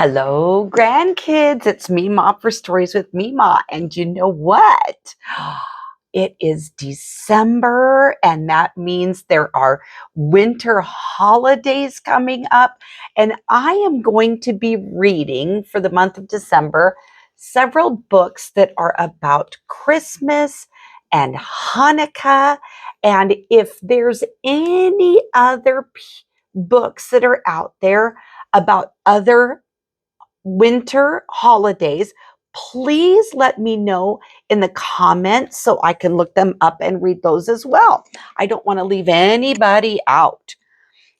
Hello, grandkids. It's Mema for Stories with Mema. And you know what? It is December, and that means there are winter holidays coming up. And I am going to be reading for the month of December several books that are about Christmas and Hanukkah. And if there's any other books that are out there about other winter holidays, please let me know in the comments so I can look them up and read those as well. I don't want to leave anybody out.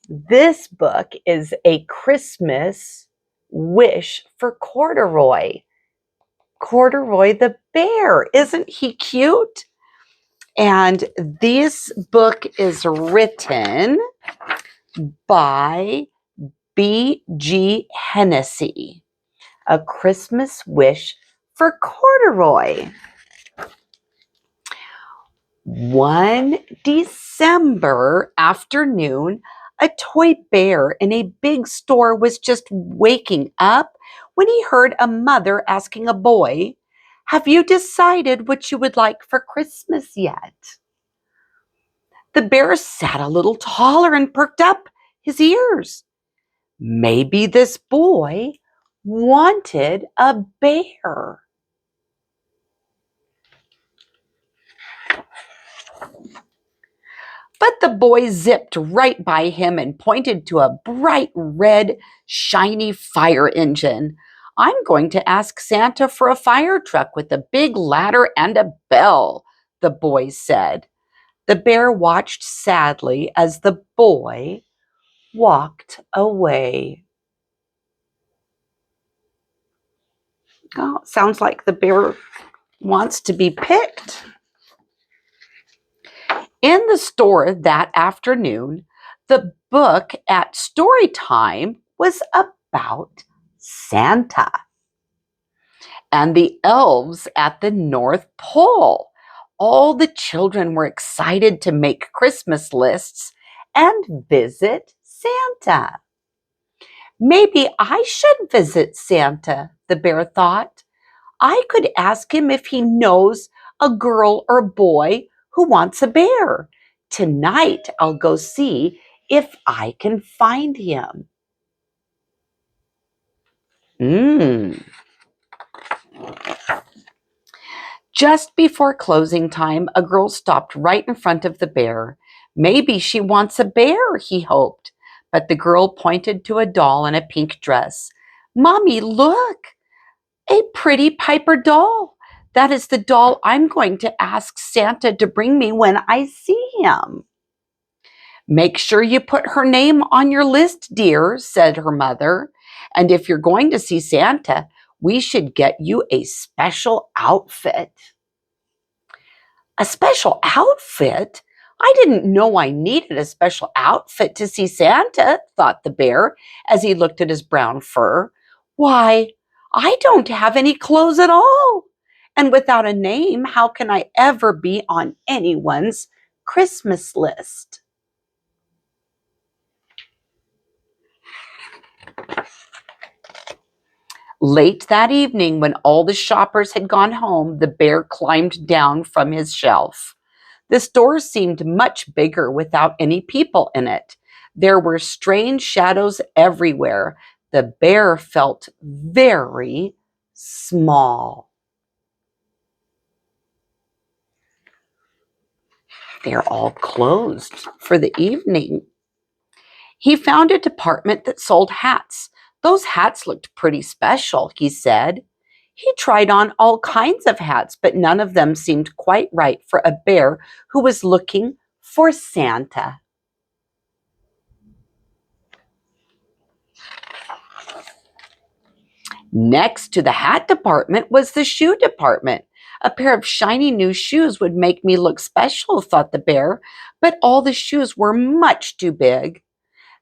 This book is A Christmas Wish for Corduroy. Corduroy the bear. Isn't he cute? And this book is written by B.h.D. A Christmas Wish for Corduroy. One December afternoon, a toy bear in a big store was just waking up when he heard a mother asking a boy, "Have you decided what you would like for Christmas yet?" The bear sat a little taller and perked up his ears. Maybe this boy wanted a bear. But the boy zipped right by him and pointed to a bright red, shiny fire engine. "I'm going to ask Santa for a fire truck with a big ladder and a bell," the boy said. The bear watched sadly as the boy walked away. Oh, sounds like the bear wants to be picked. In the store that afternoon, the book at story time was about Santa and the elves at the North Pole. All the children were excited to make Christmas lists and visit Santa. Maybe I should visit Santa, the bear thought. I could ask him if he knows a girl or boy who wants a bear. Tonight, I'll go see if I can find him. Just before closing time, a girl stopped right in front of the bear. Maybe she wants a bear, he hoped. But the girl pointed to a doll in a pink dress. "Mommy, look! A pretty Piper doll. That is the doll I'm going to ask Santa to bring me when I see him." "Make sure you put her name on your list, dear," said her mother. "And if you're going to see Santa, we should get you a special outfit." A special outfit? I didn't know I needed a special outfit to see Santa, thought the bear as he looked at his brown fur. Why, I don't have any clothes at all. And without a name, how can I ever be on anyone's Christmas list? Late that evening, when all the shoppers had gone home, the bear climbed down from his shelf. The store seemed much bigger without any people in it. There were strange shadows everywhere. The bear felt very small. They're all closed for the evening. He found a department that sold hats. "Those hats looked pretty special," he said. He tried on all kinds of hats, but none of them seemed quite right for a bear who was looking for Santa. Next to the hat department was the shoe department. A pair of shiny new shoes would make me look special, thought the bear, but all the shoes were much too big.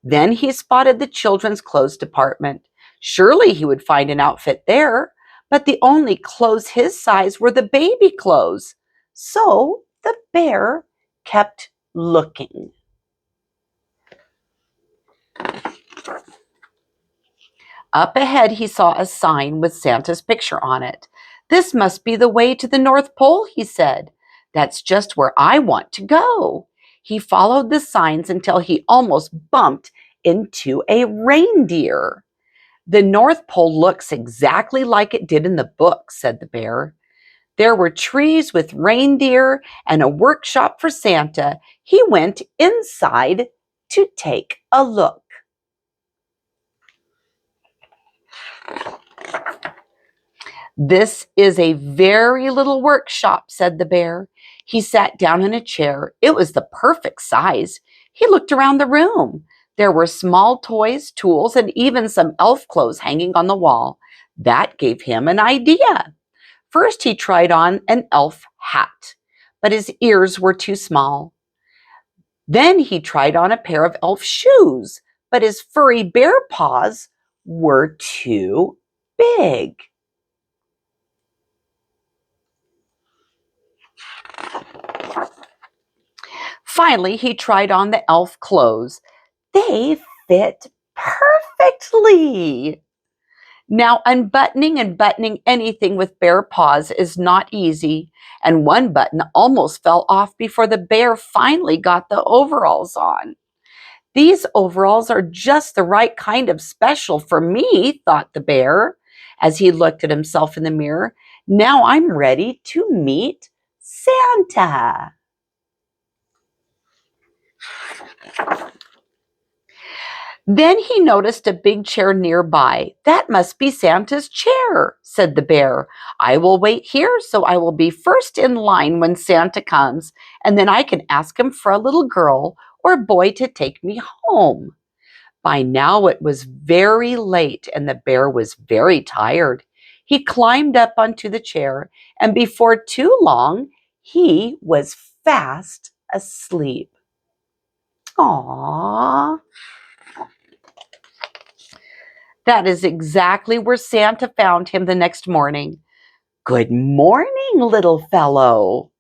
Then he spotted the children's clothes department. Surely he would find an outfit there, but the only clothes his size were the baby clothes. So the bear kept looking. Up ahead, he saw a sign with Santa's picture on it. "This must be the way to the North Pole," he said. "That's just where I want to go." He followed the signs until he almost bumped into a reindeer. "The North Pole looks exactly like it did in the book," said the bear. There were trees with reindeer and a workshop for Santa. He went inside to take a look. "This is a very little workshop," said the bear. He sat down in a chair. It was the perfect size. He looked around the room. There were small toys, tools, and even some elf clothes hanging on the wall. That gave him an idea. First, he tried on an elf hat, but his ears were too small. Then he tried on a pair of elf shoes, but his furry bear paws were too big. Finally, he tried on the elf clothes. They fit perfectly. Now, unbuttoning and buttoning anything with bare paws is not easy, and one button almost fell off before the bear finally got the overalls on. "These overalls are just the right kind of special for me," thought the bear, as he looked at himself in the mirror. "Now I'm ready to meet Santa." Then he noticed a big chair nearby. "That must be Santa's chair," said the bear. "I will wait here so I will be first in line when Santa comes, and then I can ask him for a little girl or boy to take me home." By now it was very late and the bear was very tired. He climbed up onto the chair, and before too long, he was fast asleep. Aww. That is exactly where Santa found him the next morning. "Good morning, little fellow."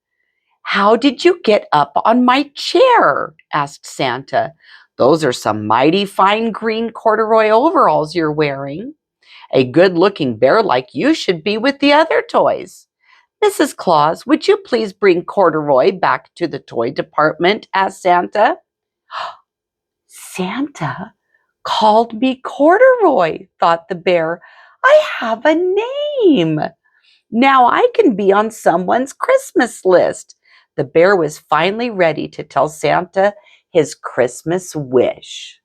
"How did you get up on my chair?" asked Santa. "Those are some mighty fine green corduroy overalls you're wearing. A good-looking bear like you should be with the other toys." "Mrs. Claus, would you please bring Corduroy back to the toy department?" asked Santa. "Santa called me Corduroy," thought the bear. "I have a name. Now I can be on someone's Christmas list." The bear was finally ready to tell Santa his Christmas wish.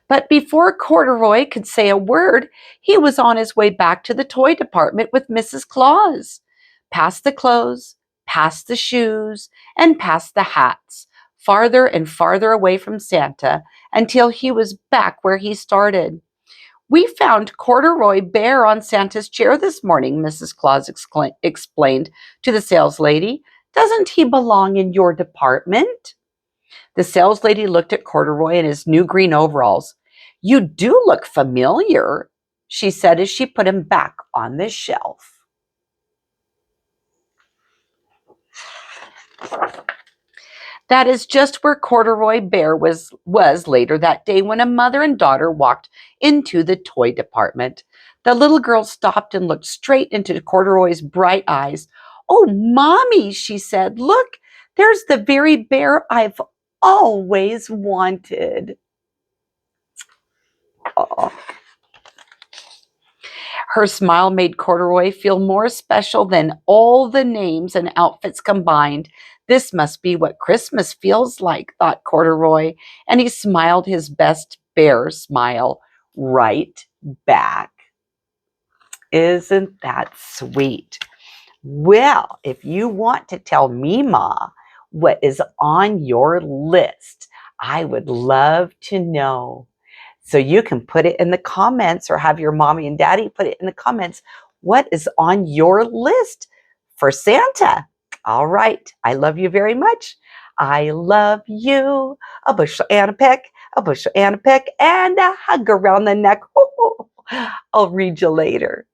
But before Corduroy could say a word, he was on his way back to the toy department with Mrs. Claus. Past the clothes, past the shoes, and past the hats, farther and farther away from Santa, until he was back where he started. "We found Corduroy Bear on Santa's chair this morning," Mrs. Claus explained to the sales lady. "Doesn't he belong in your department?" The sales lady looked at Corduroy in his new green overalls. "You do look familiar," she said as she put him back on the shelf. That is just where Corduroy Bear was later that day when a mother and daughter walked into the toy department. The little girl stopped and looked straight into Corduroy's bright eyes. "Oh, Mommy," she said, "look, there's the very bear I've always wanted." Oh. Her smile made Corduroy feel more special than all the names and outfits combined. "This must be what Christmas feels like," thought Corduroy, and he smiled his best bear smile right back. Isn't that sweet? Well, if you want to tell Mema what is on your list, I would love to know. So you can put it in the comments or have your mommy and daddy put it in the comments. What is on your list for Santa? All right. I love you very much. I love you. A bushel and a peck, a bushel and a peck, and a hug around the neck. I'll read you later.